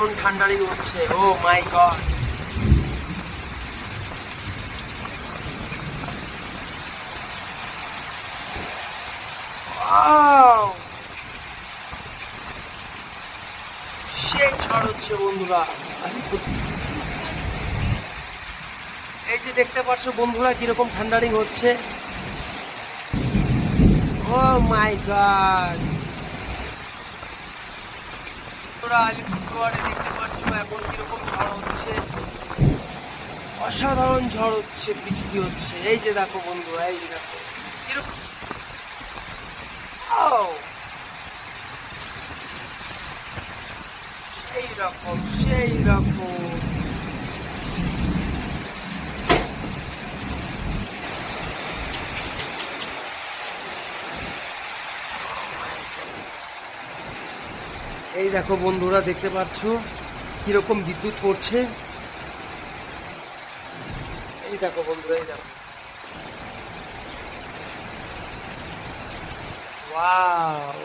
দারুণ ঠান্ডারি হচ্ছে। ও মাই গড, সেই ঝড় হচ্ছে বন্ধুরা। এই যে দেখতে পাচ্ছ বন্ধুরা কিরকম ঠান্ডারিং হচ্ছে। ও মাই গড, তোরা আলিপুরদুয়ারে দেখতে পাচ্ছ এখন কিরকম ঝড় হচ্ছে। অসাধারণ ঝড় হচ্ছে, বৃষ্টি হচ্ছে। এই যে দেখো বন্ধুরা, এই যে দেখো কিরকম। সেই রকম সেই রকম। এই দেখো বন্ধুরা, দেখতে পাচ্ছ কিরকম বিদ্যুৎ পড়ছে। এই দেখো বন্ধুরা, এই দেখো, ওয়াও।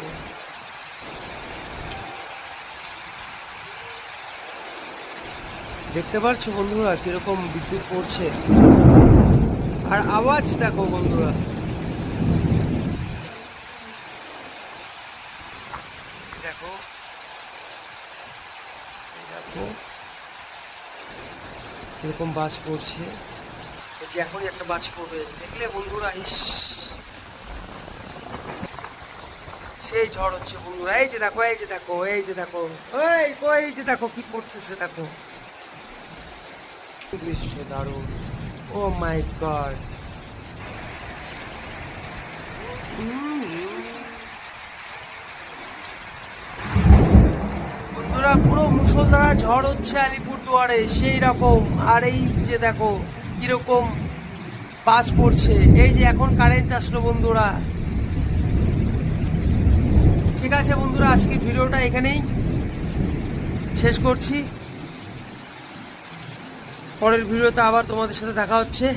দেখতে পাচ্ছ বন্ধুরা কিরকম বিদ্যুৎ পড়ছে, আর আওয়াজ দেখো বন্ধুরা। দেখো দেখো কিরকম বাজ পড়ছে। এই যে এখনই একটা বাজ পড়বে, দেখলে বন্ধুরা। ইস, সেই ঝড় হচ্ছে বন্ধুরা। এই যে দেখো, এই যে দেখো, এই যে দেখো, এই যে দেখো কি করতেছে, দেখো দৃশ্য দারুণ। ও মাই গড, বন্ধুরা পুরো মুষলধারা ঝড় হচ্ছে আলিপুরদুয়ারে, সেই রকম। আর এই যে দেখো কিরকম বাজ পড়ছে। এই যে এখন কারেন্ট আসলো বন্ধুরা। ঠিক আছে বন্ধুরা, আজকে ভিডিওটা এখানেই শেষ করছি। পরের ভিডিওতে আবার তোমাদের সাথে দেখা হচ্ছে।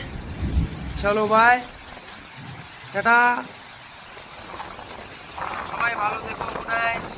চলো বাই, টাটা, সবাই ভালো থেকো, গুড নাইট।